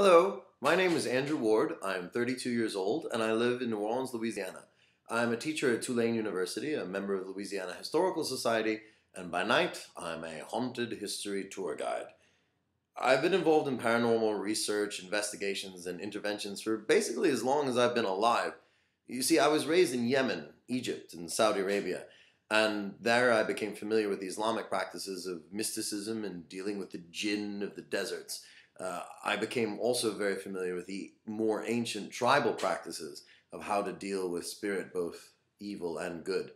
Hello, my name is Andrew Ward. I'm 32 years old and I live in New Orleans, Louisiana. I'm a teacher at Tulane University, a member of the Louisiana Historical Society, and by night, I'm a haunted history tour guide. I've been involved in paranormal research, investigations, and interventions for basically as long as I've been alive. You see, I was raised in Yemen, Egypt, and Saudi Arabia, and there I became familiar with the Islamic practices of mysticism and dealing with the jinn of the deserts. I became also very familiar with the more ancient tribal practices of how to deal with spirit, both evil and good.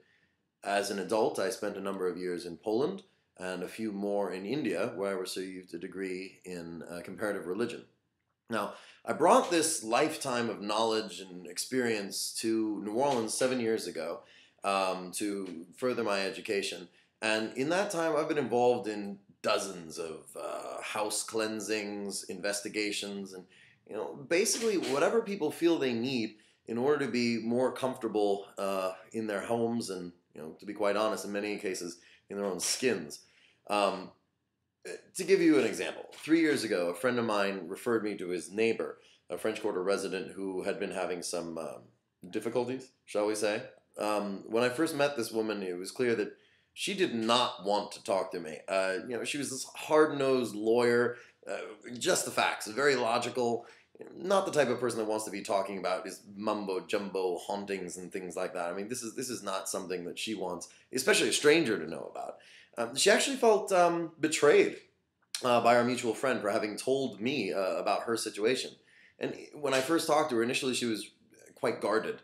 As an adult, I spent a number of years in Poland and a few more in India, where I received a degree in comparative religion. Now, I brought this lifetime of knowledge and experience to New Orleans 7 years ago to further my education. And in that time, I've been involved in dozens of house cleansings, investigations, and basically whatever people feel they need in order to be more comfortable in their homes, and to be quite honest, in many cases, in their own skins. Um, to give you an example, 3 years ago, a friend of mine referred me to his neighbor, a French Quarter resident who had been having some difficulties, shall we say. When I first met this woman, it was clear that she did not want to talk to me. She was this hard-nosed lawyer, just the facts, very logical, not the type of person that wants to be talking about his mumbo-jumbo hauntings and things like that. I mean, this is not something that she wants, especially a stranger, to know about. She actually felt betrayed by our mutual friend for having told me about her situation. And when I first talked to her, initially she was quite guarded.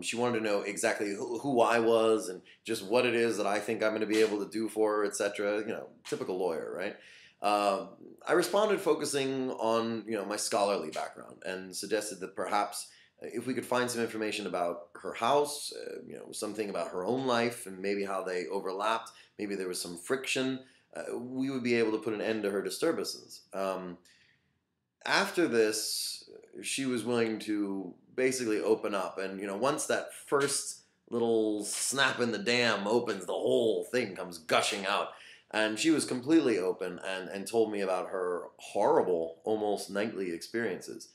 She wanted to know exactly who I was and just what it is that I think I'm going to be able to do for her, etc. Typical lawyer, right? I responded focusing on my scholarly background and suggested that perhaps if we could find some information about her house, something about her own life and maybe how they overlapped, maybe there was some friction, we would be able to put an end to her disturbances. After this, she was willing to basically open up, and once that first little snap in the dam opens, the whole thing comes gushing out. And she was completely open and told me about her horrible, almost nightly experiences.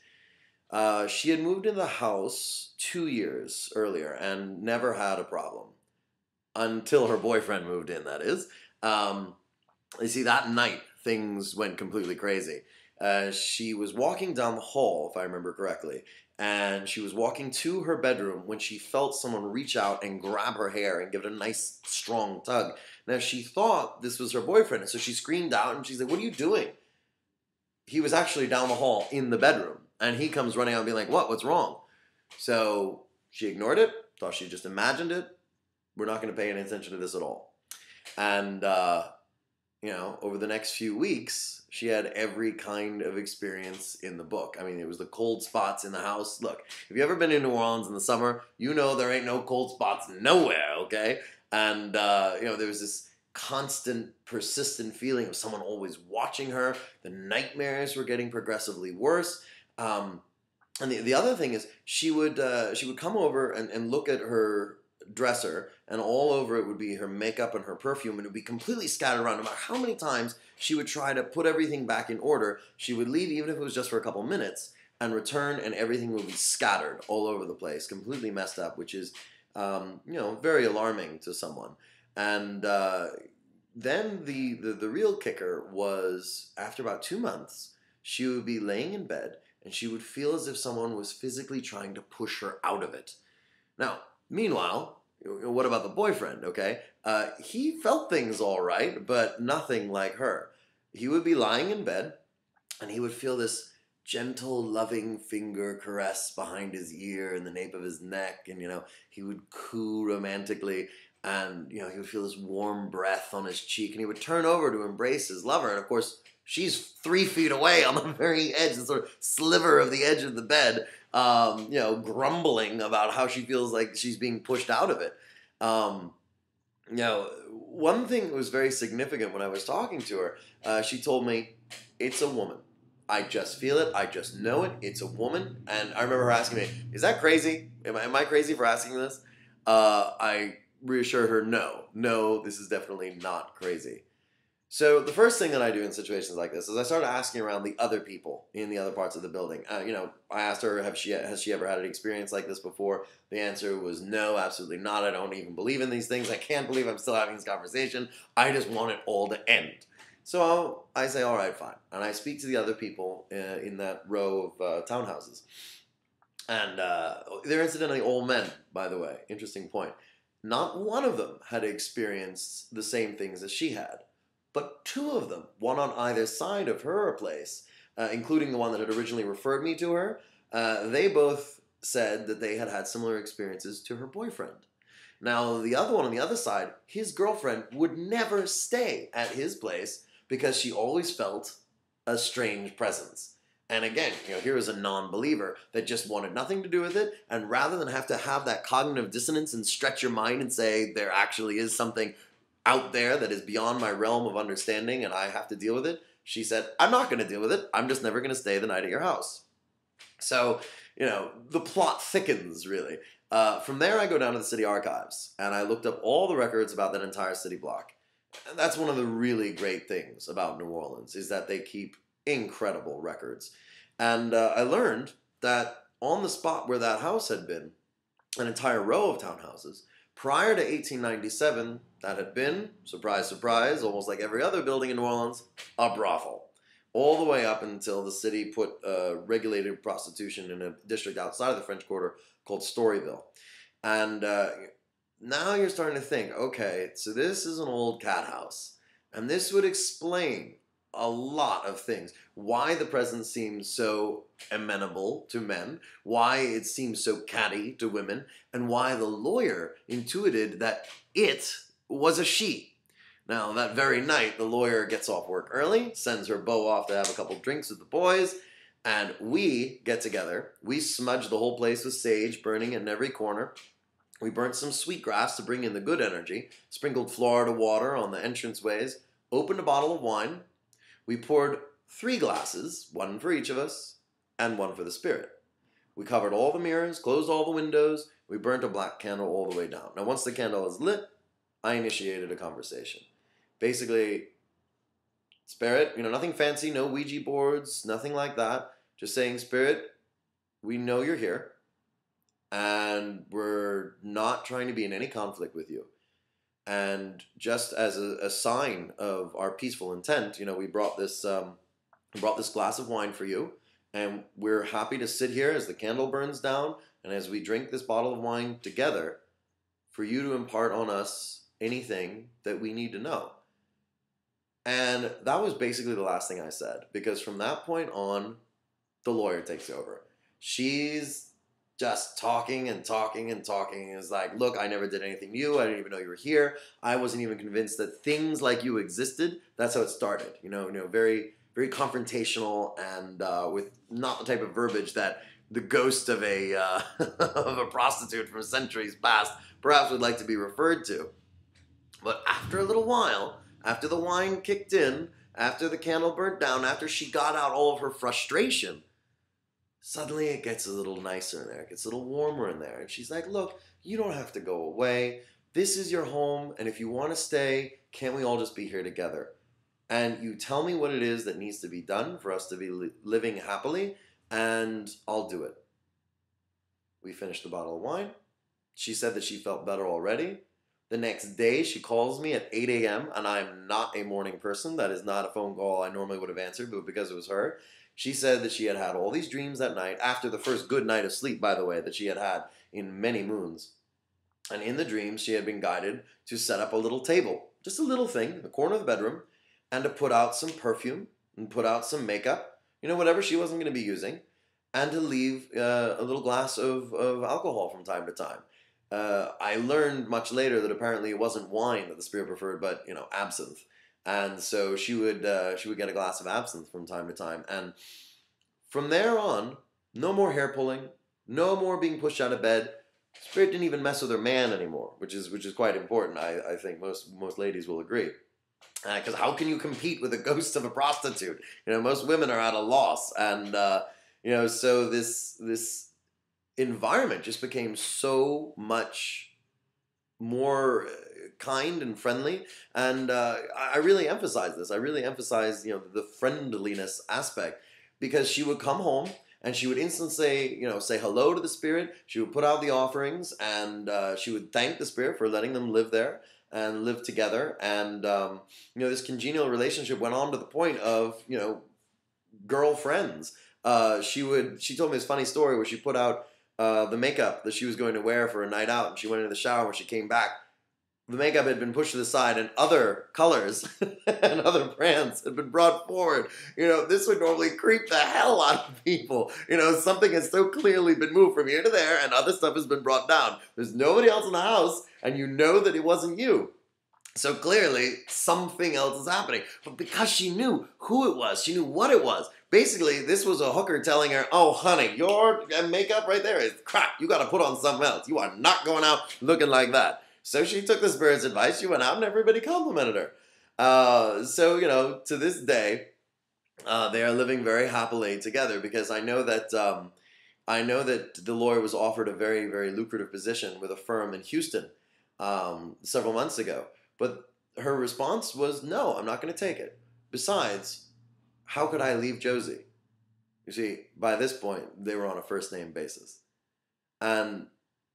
She had moved into the house 2 years earlier and never had a problem. Until her boyfriend moved in, that is. You see, that night, things went completely crazy. She was walking down the hall, if I remember correctly, and she was walking to her bedroom when she felt someone reach out and grab her hair and give it a nice, strong tug. Now, she thought this was her boyfriend, and so she screamed out, and she's like, "What are you doing?" He was actually down the hall in the bedroom, and he comes running out and being like, What's wrong?" So she ignored it, thought she just imagined it. We're not going to pay any attention to this at all. And, over the next few weeks, she had every kind of experience in the book. I mean, it was the cold spots in the house. Look, if you've ever been in New Orleans in the summer, you know there ain't no cold spots nowhere, okay? And, there was this constant, persistent feeling of someone always watching her. The nightmares were getting progressively worse. And the other thing is, she would come over and look at her dresser, and all over it would be her makeup and her perfume, and it would be completely scattered around. No matter how many times she would try to put everything back in order, she would leave, even if it was just for a couple minutes, and return, and everything would be scattered all over the place, completely messed up, which is, very alarming to someone. And then the real kicker was, after about 2 months, she would be laying in bed, and she would feel as if someone was physically trying to push her out of it. Now, meanwhile, what about the boyfriend, okay? He felt things all right, but nothing like her. He would be lying in bed, and he would feel this gentle, loving finger caress behind his ear and the nape of his neck, and, he would coo romantically, and, he would feel this warm breath on his cheek, and he would turn over to embrace his lover, and, of course, she's 3 feet away on the very edge, the sort of sliver of the edge of the bed, grumbling about how she feels like she's being pushed out of it. One thing that was very significant when I was talking to her, she told me, "It's a woman. I just feel it. I just know it. It's a woman." And I remember her asking me, "Is that crazy? Am I crazy for asking this?" I reassured her, no, this is definitely not crazy. So the first thing that I do in situations like this is I start asking around the other people in the other parts of the building. I asked her, has she ever had an experience like this before? The answer was no, absolutely not. I don't even believe in these things. I can't believe I'm still having this conversation. I just want it all to end. So I say, all right, fine, and I speak to the other people in that row of townhouses, and they're incidentally all men, by the way. Interesting point. Not one of them had experienced the same things as she had. But two of them, one on either side of her place, including the one that had originally referred me to her, they both said that they had had similar experiences to her boyfriend. Now, the other one on the other side, his girlfriend would never stay at his place because she always felt a strange presence. And again, here is a non-believer that just wanted nothing to do with it, and rather than have to have that cognitive dissonance and stretch your mind and say there actually is something out there that is beyond my realm of understanding and I have to deal with it, she said, I'm not going to deal with it. I'm just never going to stay the night at your house. So, the plot thickens, really. From there, I go down to the city archives, and I looked up all the records about that entire city block. And that's one of the really great things about New Orleans, is that they keep incredible records. And I learned that on the spot where that house had been, an entire row of townhouses, prior to 1897, that had been, surprise, surprise, almost like every other building in New Orleans, a brothel. All the way up until the city put regulated prostitution in a district outside of the French Quarter called Storyville. And now you're starting to think, okay, so this is an old cat house. And this would explain a lot of things. Why the presence seems so amenable to men, why it seems so catty to women, and why the lawyer intuited that it was a she. Now, that very night, the lawyer gets off work early, sends her beau off to have a couple drinks with the boys, and we get together. We smudge the whole place with sage, burning it in every corner. We burnt some sweetgrass to bring in the good energy, sprinkled Florida water on the entranceways, opened a bottle of wine. We poured 3 glasses, one for each of us, and one for the spirit. We covered all the mirrors, closed all the windows. We burnt a black candle all the way down. Now, once the candle is lit, I initiated a conversation. Basically, spirit, nothing fancy, no Ouija boards, nothing like that. Just saying, spirit, we know you're here, and we're not trying to be in any conflict with you. And just as a sign of our peaceful intent, we brought this glass of wine for you, and we're happy to sit here as the candle burns down, and as we drink this bottle of wine together, for you to impart on us anything that we need to know. And that was basically the last thing I said, because from that point on, the lawyer takes over. She's just talking and talking and talking. It's like, look, I never did anything to you. I didn't even know you were here. I wasn't even convinced that things like you existed. That's how it started. Very, very confrontational and with not the type of verbiage that the ghost of a of a prostitute from centuries past perhaps would like to be referred to. But after a little while, after the wine kicked in, after the candle burnt down, after she got out all of her frustration, suddenly it gets a little nicer in there. It gets a little warmer in there. And she's like, look, you don't have to go away. This is your home. And if you want to stay, can't we all just be here together? And you tell me what it is that needs to be done for us to be living happily, and I'll do it. We finished the bottle of wine. She said that she felt better already. The next day, she calls me at 8 a.m., and I'm not a morning person. That is not a phone call I normally would have answered, but because it was her, she said that she had had all these dreams that night, after the first good night of sleep, by the way, that she had had in many moons. And in the dreams, she had been guided to set up a little table, just a little thing, in the corner of the bedroom, and to put out some perfume, and put out some makeup, whatever she wasn't going to be using, and to leave a little glass of alcohol from time to time. I learned much later that apparently it wasn't wine that the spirit preferred, but absinthe. And so she would get a glass of absinthe from time to time. And from there on, no more hair pulling, no more being pushed out of bed. Spirit didn't even mess with her man anymore, which is quite important. I think most ladies will agree. Because how can you compete with the ghost of a prostitute? Most women are at a loss, and so this environment just became so much more kind and friendly. And I really emphasize this. I really emphasize, the friendliness aspect, because she would come home and she would instantly say hello to the spirit. She would put out the offerings, and she would thank the spirit for letting them live there and live together. And this congenial relationship went on to the point of girlfriends. She told me this funny story where she put out the makeup that she was going to wear for a night out, and she went into the shower. When she came back, the makeup had been pushed to the side, and other colors and other brands had been brought forward. This would normally creep the hell out of people. Something has so clearly been moved from here to there, and other stuff has been brought down. There's nobody else in the house, and you know that it wasn't you. So clearly, something else is happening. But because she knew who it was, she knew what it was. Basically, this was a hooker telling her, "Oh, honey, your makeup right there is crap. You got to put on something else. You are not going out looking like that." So she took the spirit's advice. She went out, and everybody complimented her. To this day, they are living very happily together, because I know that Delore was offered a very, very lucrative position with a firm in Houston several months ago. But her response was, "No, I'm not going to take it. Besides, how could I leave Josie?" You see, by this point, they were on a first name basis. And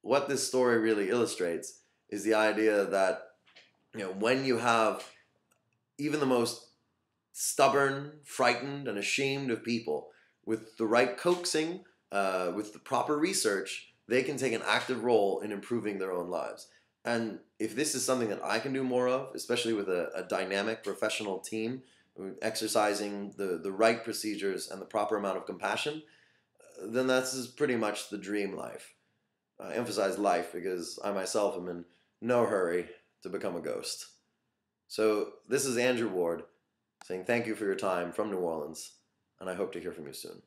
what this story really illustrates is the idea that, when you have even the most stubborn, frightened, and ashamed of people, with the right coaxing, with the proper research, they can take an active role in improving their own lives. And if this is something that I can do more of, especially with a dynamic professional team, exercising the right procedures and the proper amount of compassion, then that's pretty much the dream life. I emphasize life because I myself am in no hurry to become a ghost. So this is Andrew Ward saying thank you for your time from New Orleans, and I hope to hear from you soon.